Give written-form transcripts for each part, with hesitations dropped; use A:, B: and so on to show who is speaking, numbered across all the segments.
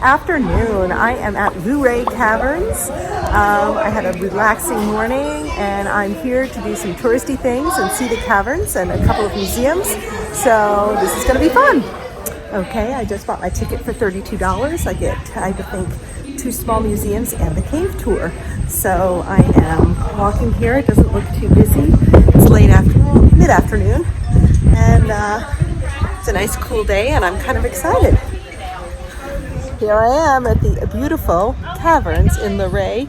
A: afternoon. I am at Luray Caverns. I had a relaxing morning and I'm here to do some touristy things and see the caverns and a couple of museums. So this is going to be fun. Okay, I just bought my ticket for $32. I think 2 small museums and the cave tour. So I am walking here. It doesn't look too busy. It's late afternoon, mid-afternoon, and it's a nice cool day and I'm kind of excited. Here I am at the beautiful Caverns in Luray,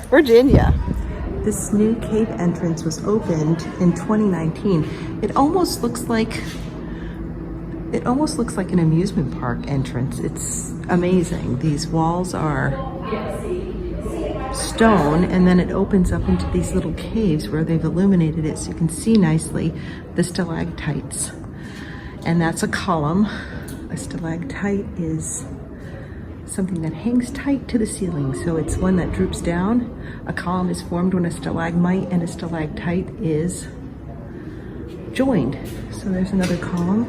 A: Virginia. This new cave entrance was opened in 2019. It almost looks like an amusement park entrance. It's amazing. These walls are stone and then it opens up into these little caves where they've illuminated it so you can see nicely the stalactites. And that's a column. A stalactite is something that hangs tight to the ceiling, so it's one that droops down. A column is formed when a stalagmite and a stalactite is joined. So there's another column.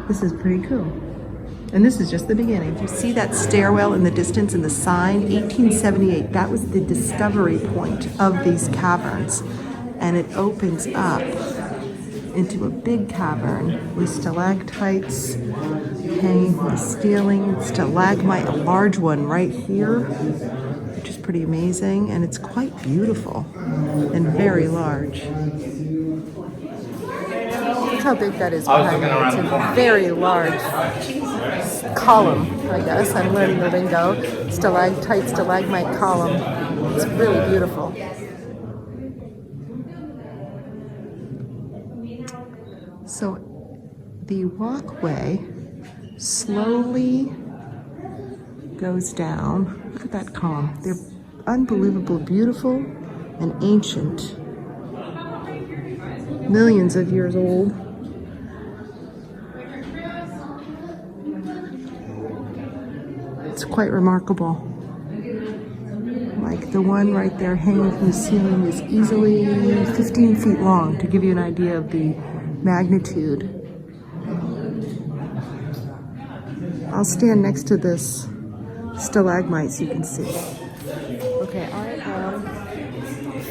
A: This is pretty cool. And this is just the beginning. You see that stairwell in the distance in the sign? 1878, that was the discovery point of these caverns. And it opens up into a big cavern with stalactites hanging from the ceiling, stalagmite, a large one right here, which is pretty amazing, and it's quite beautiful and very large. Look how big that is behind me. It's a very large column, I guess. I'm learning the lingo. Stalactite, stalagmite column. It's really beautiful. So the walkway slowly goes down. Look at that column. They're unbelievably beautiful and ancient. Millions of years old. It's quite remarkable. Like the one right there hanging from the ceiling is easily 15 feet long, to give you an idea of the magnitude. I'll stand next to this stalagmite so you can see. Okay, I am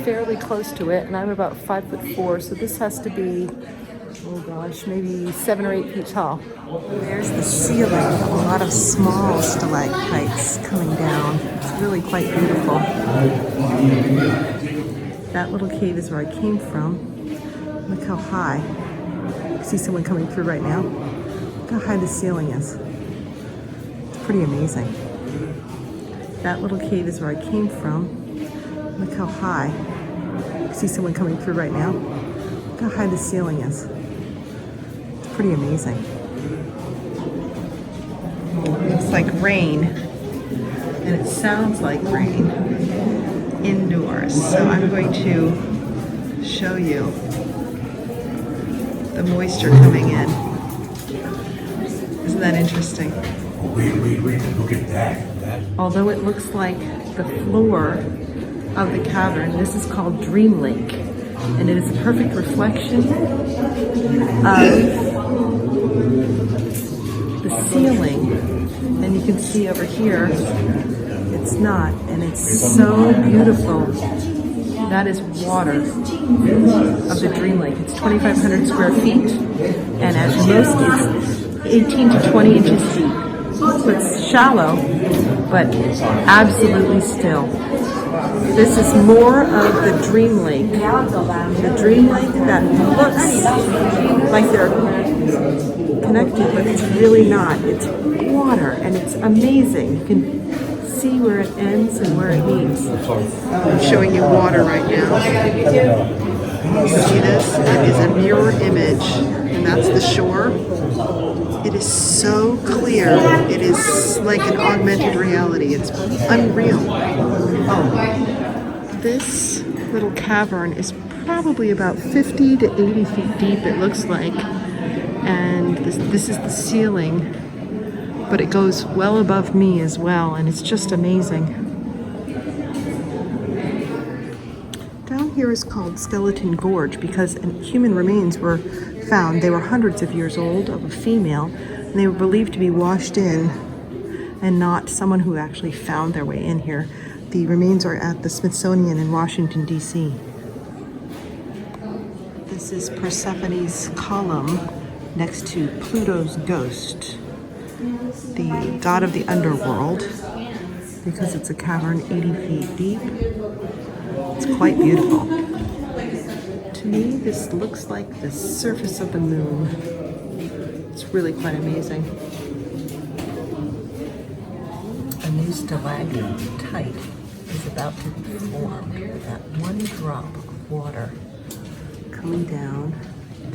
A: fairly close to it and I'm about 5'4", so this has to be, oh gosh, maybe 7 or 8 feet tall. There's the ceiling, a lot of small stalactites coming down. It's really quite beautiful. That little cave is where I came from. Look how high. I see someone coming through right now. Look how high the ceiling is. It's pretty amazing. That little cave is where I came from. Look how high. I see someone coming through right now. Look how high the ceiling is. It's pretty amazing. It looks like rain, and it sounds like rain indoors. So I'm going to show you the moisture coming in. Isn't that interesting?
B: Oh, wait, look at that.
A: Although it looks like the floor of the cavern, this is called Dream Lake, and it is a perfect reflection of the ceiling. And you can see over here, it's not, and it's so beautiful. That is water of the Dream Lake. It's 2,500 square feet, and at most it's 18 to 20 inches deep. So it's shallow, but absolutely still. This is more of the Dream Lake. The Dream Lake that looks like they're connected, but it's really not. It's water, and it's amazing. You can see where it ends and where it meets. I'm showing you water right now. See this? It is a mirror image, and that's the shore. It is so clear. It is like an augmented reality. It's unreal. This little cavern is probably about 50 to 80 feet deep, it looks like. And this is the ceiling. But it goes well above me as well, and it's just amazing. Down here is called Skeleton Gorge because human remains were found. They were hundreds of years old of a female And they were believed to be washed in and not someone who actually found their way in here. The remains are at the Smithsonian in Washington, D.C. This is Persephone's column next to Pluto's ghost, the god of the underworld, because it's a cavern 80 feet deep. It's quite beautiful. To me, this looks like the surface of the moon. It's really quite amazing. A new stalactite is about to be formed with that one drop of water coming down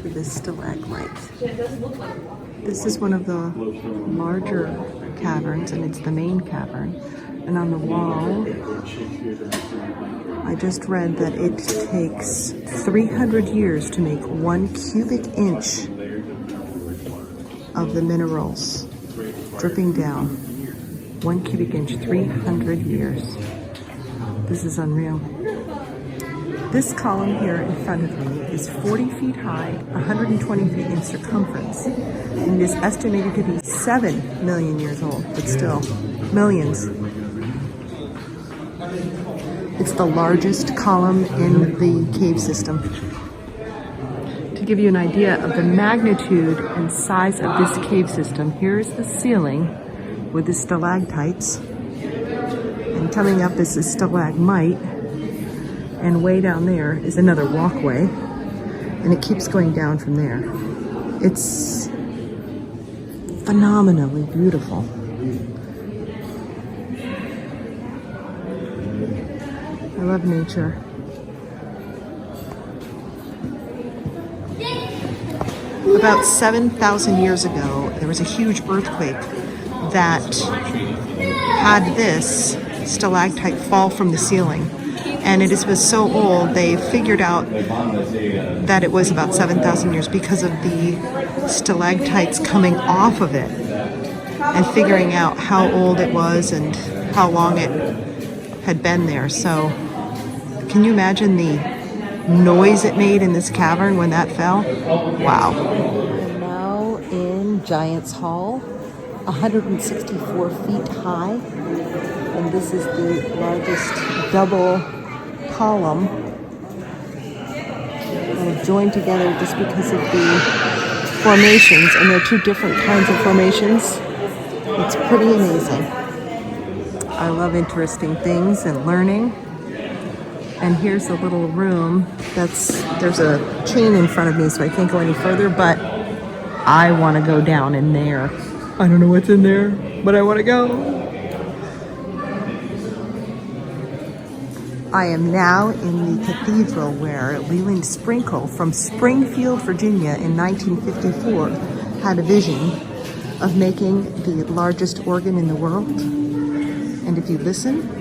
A: to this stalagmite. This is one of the larger caverns, and it's the main cavern. And on the wall, I just read that it takes 300 years to make 1 cubic inch of the minerals dripping down. 1 cubic inch, 300 years. This is unreal. This column here in front of me is 40 feet high, 120 feet in circumference, and is estimated to be 7 million years old, but still, millions. It's the largest column in the cave system. To give you an idea of the magnitude and size of this cave system, here's the ceiling with the stalactites, and coming up is a stalagmite, and way down there is another walkway, and it keeps going down from there. It's phenomenally beautiful. I love nature. About 7,000 years ago, there was a huge earthquake that had this stalactite fall from the ceiling. And it was so old, they figured out that it was about 7,000 years because of the stalactites coming off of it and figuring out how old it was and how long it had been there. So can you imagine the noise it made in this cavern when that fell? Wow. We're now in Giant's Hall, 164 feet high, and this is the largest double column joined together just because of the formations, and there are 2 different kinds of formations. It's pretty amazing. I love interesting things and learning. And here's a little room there's a chain in front of me, so I can't go any further, but I want to go down in there. I don't know what's in there, but I want to go. I am now in the cathedral where Leland Sprinkle from Springfield, Virginia in 1954 had a vision of making the largest organ in the world. And if you listen,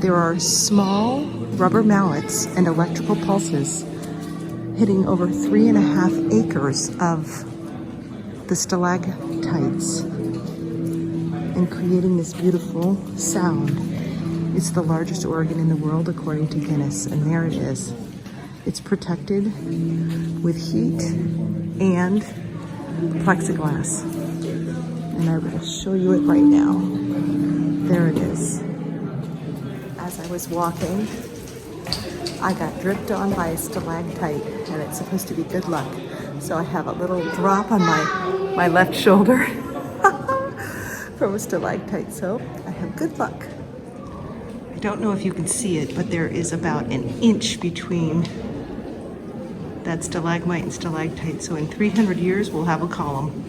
A: there are small rubber mallets and electrical pulses hitting over 3.5 acres of the stalactites and creating this beautiful sound. It's the largest organ in the world according to Guinness, and there it is. It's protected with heat and plexiglass. And I will show you it right now. There it is. As I was walking, I got dripped on by a stalactite, and it's supposed to be good luck. So I have a little drop on my left shoulder from a stalactite, so I have good luck. I don't know if you can see it, but there is about an inch between that stalagmite and stalactite. So in 300 years, we'll have a column.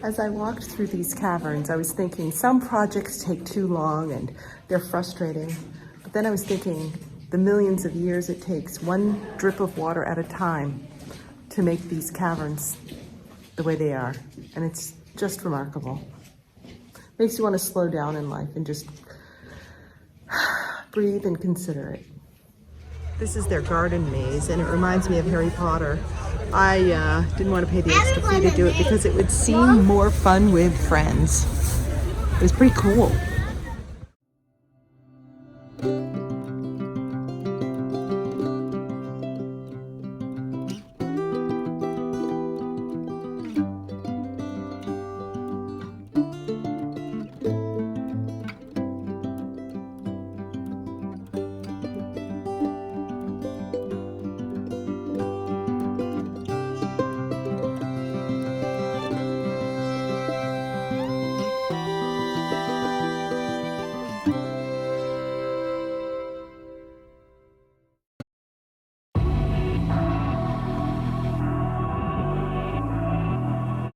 A: As I walked through these caverns, I was thinking some projects take too long and they're frustrating. But then I was thinking the millions of years it takes, one drip of water at a time, to make these caverns the way they are. And it's just remarkable. Makes you want to slow down in life and just breathe and consider it. This is their garden maze, and it reminds me of Harry Potter. I didn't want to pay the extra fee to do it because it would seem more fun with friends. It was pretty cool.